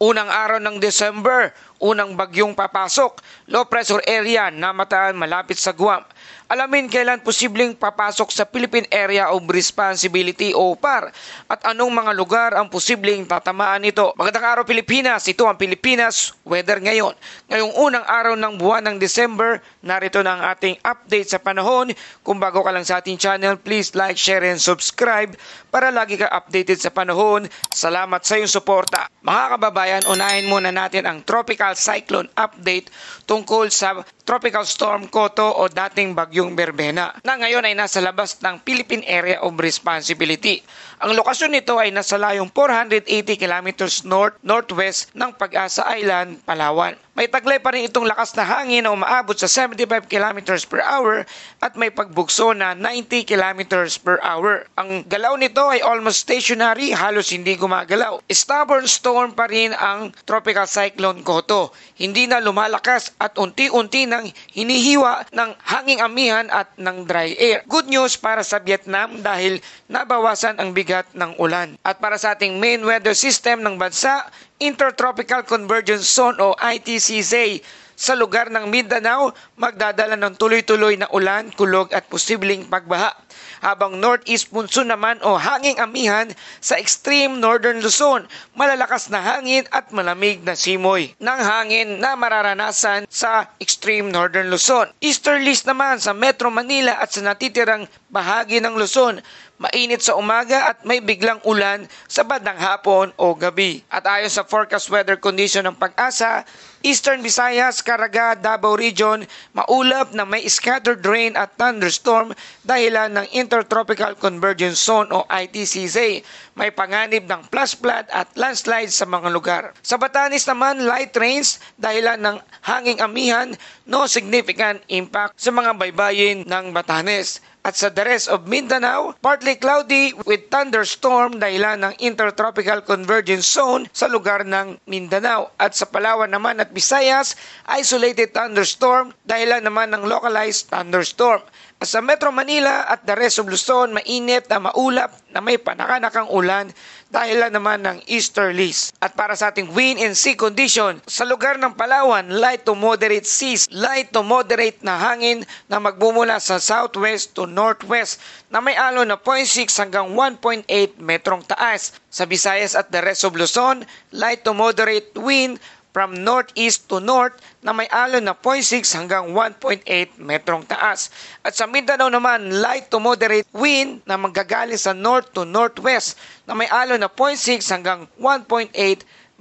Unang araw ng December, unang bagyong papasok, low pressure area na mataan malapit sa Guam. Alamin kailan posibleng papasok sa Philippine Area of Responsibility o PAR at anong mga lugar ang posibleng tatamaan nito. Magandang araw Pilipinas, ito ang Pilipinas Weather ngayon. Ngayong unang araw ng buwan ng December, narito na ang ating update sa panahon. Kung bago ka lang sa ating channel, please like, share, and subscribe para lagi ka updated sa panahon. Salamat sa iyong suporta. Mga kababayan, unahin muna natin ang Tropical Cyclone Update tungkol sa Tropical Storm Koto o dating Bagyong Berbena na ngayon ay nasa labas ng Philippine Area of Responsibility. Ang lokasyon nito ay nasa layong 480 kilometers north-northwest ng Pag-asa Island, Palawan. May taglay pa rin itong lakas na hangin na umaabot sa 75 kilometers per hour at may pagbugso na 90 kilometers per hour. Ang galaw nito ay almost stationary, halos hindi gumagalaw. Stubborn storm pa rin ang Tropical Cyclone Koto. Hindi na lumalakas at unti-unti nang hinihiwa ng hanging amihan at ng dry air. Good news para sa Vietnam dahil nabawasan ang bigat ng ulan. At para sa ating main weather system ng bansa, Intertropical Convergence Zone o ITCZ sa lugar ng Mindanao magdadala ng tuloy-tuloy na ulan, kulog at posibleng pagbaha. Habang northeast monsoon naman o hanging amihan sa extreme northern Luzon, malalakas na hangin at malamig na simoy ng hangin na mararanasan sa extreme northern Luzon. Easterlies naman sa Metro Manila at sa natitirang bahagi ng Luzon, mainit sa umaga at may biglang ulan sa bandang hapon o gabi. At ayon sa forecast weather condition ng Pag-asa, Eastern Visayas, Caraga, Davao Region, maulap na may scattered rain at thunderstorm dahilan ng Intertropical Convergence Zone o ITCZ. May panganib ng flash flood at landslide sa mga lugar. Sa Batanes naman, light rains dahilan ng hanging amihan, no significant impact sa mga baybayin ng Batanes. At sa the rest of Mindanao, partly cloudy with thunderstorm dahilan ng Intertropical Convergence Zone sa lugar ng Mindanao. At sa Palawan naman at Visayas, isolated thunderstorm dahilan naman ng localized thunderstorm. At sa Metro Manila at the rest of Luzon, mainit na maulap na may panakanakang ulan dahilan naman ng easterlies. At para sa ating wind and sea condition, sa lugar ng Palawan, light to moderate seas, light to moderate na hangin na magmumula sa southwest to northwest na may alon na 0.6 hanggang 1.8 metrong taas. Sa Visayas at the rest of Luzon, light to moderate wind from northeast to north na may alon na 0.6 hanggang 1.8 metrong taas. At sa Mindanao naman, light to moderate wind na manggagaling sa north to northwest na may alon na 0.6 hanggang 1.8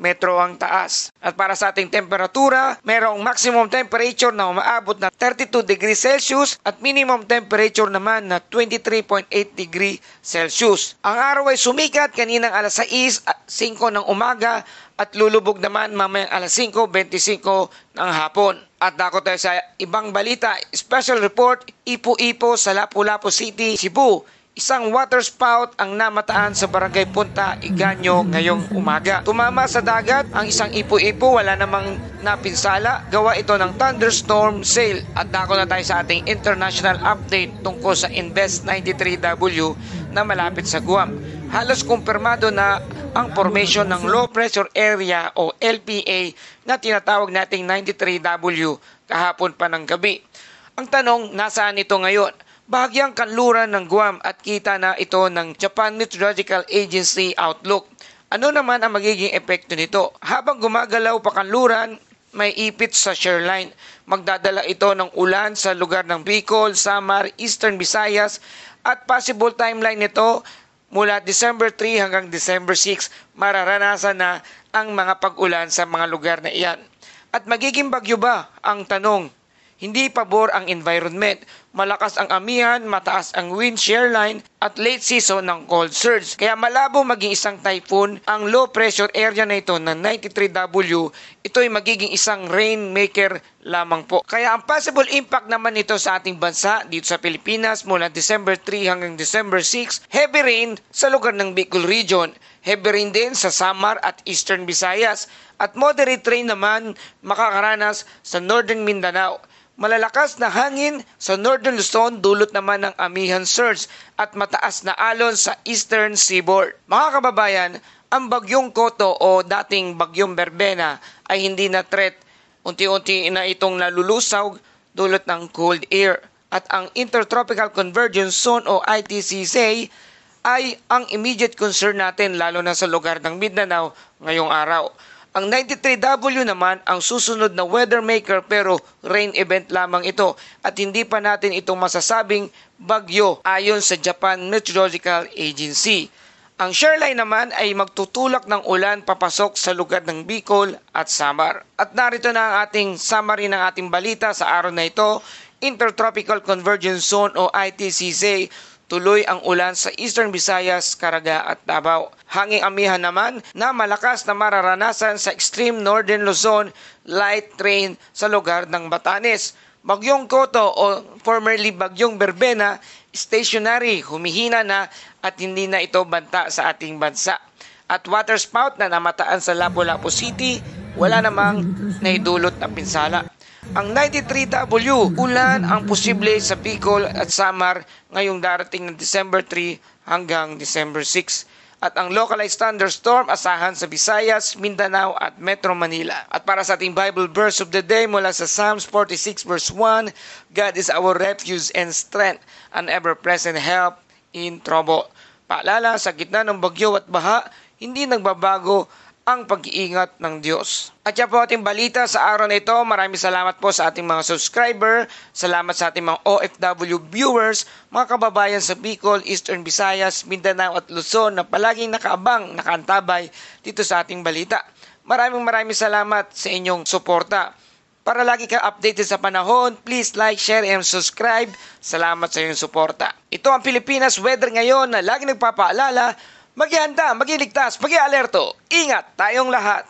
metro ang taas. At para sa ating temperatura, mayroong maximum temperature na umaabot na 32 degrees Celsius at minimum temperature naman na 23.8 degrees Celsius. Ang araw ay sumikat kaninang alas 6 at 5 ng umaga at lulubog naman mamayang alas 5:25 ng hapon. At dako tayo sa ibang balita. Special report, Ipo-Ipo sa Lapu-Lapu City, Cebu. Isang water spout ang namataan sa Barangay Punta Iganyo ngayong umaga. Tumama sa dagat ang isang ipo-ipo, wala namang napinsala. Gawa ito ng thunderstorm sail. At dako na tayo sa ating international update tungkol sa Invest 93W na malapit sa Guam. Halos kumpirmado na ang formation ng low pressure area o LPA na tinatawag nating 93W kahapon pa ng gabi. Ang tanong, nasaan ito ngayon? Bahagyang kanluran ng Guam at kita na ito ng Japan Meteorological Agency outlook. Ano naman ang magiging epekto nito? Habang gumagalaw pa kanluran, may ipit sa shoreline. Magdadala ito ng ulan sa lugar ng Bicol, Samar, Eastern Visayas at possible timeline nito mula December 3 hanggang December 6. Mararanasan na ang mga pag-ulan sa mga lugar na iyan. At magiging bagyo ba? Ang tanong. Hindi pabor ang environment. Malakas ang amihan, mataas ang wind shear line at late season ng cold surge. Kaya malabo maging isang typhoon ang low pressure area na ito na 93W. Ito ay magiging isang rainmaker lamang po. Kaya ang possible impact naman nito sa ating bansa dito sa Pilipinas mula December 3 hanggang December 6, heavy rain sa lugar ng Bicol Region. Heavy rain din sa Samar at Eastern Visayas at moderate rain naman makakaranas sa Northern Mindanao. Malalakas na hangin sa Northern Luzon, dulot naman ng amihan surge at mataas na alon sa Eastern Seaboard. Mga kababayan, Ang bagyong Koto o dating bagyong Berbena ay hindi na threat. Unti-unti na itong nalulusaw dulot ng cold air. At ang Intertropical Convergence Zone o ITCZ ay ang immediate concern natin lalo na sa lugar ng Mindanao ngayong araw. Ang 93W naman ang susunod na weather maker pero rain event lamang ito at hindi pa natin itong masasabing bagyo ayon sa Japan Meteorological Agency. Ang shoreline naman ay magtutulak ng ulan papasok sa lugar ng Bicol at Samar. At narito na ang ating summary ng ating balita sa araw na ito. Intertropical Convergence Zone o ITCZ, tuloy ang ulan sa Eastern Visayas, Caraga at Davao. Hanging amihan naman na malakas na mararanasan sa extreme Northern Luzon, light rain sa lugar ng Batanes. Bagyong Koto o formerly Bagyong Berbena, stationary, humihina na at hindi na ito banta sa ating bansa. At waterspout na namataan sa Lapu-Lapu City, wala namang naidulot na pinsala. Ang 93W, ulan ang posible sa Bicol at Samar ngayong darating ng December 3 hanggang December 6. At ang localized thunderstorm asahan sa Visayas, Mindanao at Metro Manila. At para sa ating Bible verse of the day mula sa Psalms 46 verse 1, God is our refuge and strength, an ever-present help in trouble. Paalala, sa gitna ng bagyo at baha, hindi nagbabago ang pag-iingat ng Diyos. At yan po ating balita sa araw na ito. Maraming salamat po sa ating mga subscriber. Salamat sa ating mga OFW viewers, mga kababayan sa Bicol, Eastern Visayas, Mindanao at Luzon na palaging nakaabang, nakaantabay dito sa ating balita. Maraming salamat sa inyong suporta. Para lagi ka updated sa panahon, please like, share, and subscribe. Salamat sa iyong suporta. Ito ang Pilipinas Weather ngayon na lagi nagpapaalala, maghihanda, maghiligtas, mag-alerto. Ingat tayong lahat.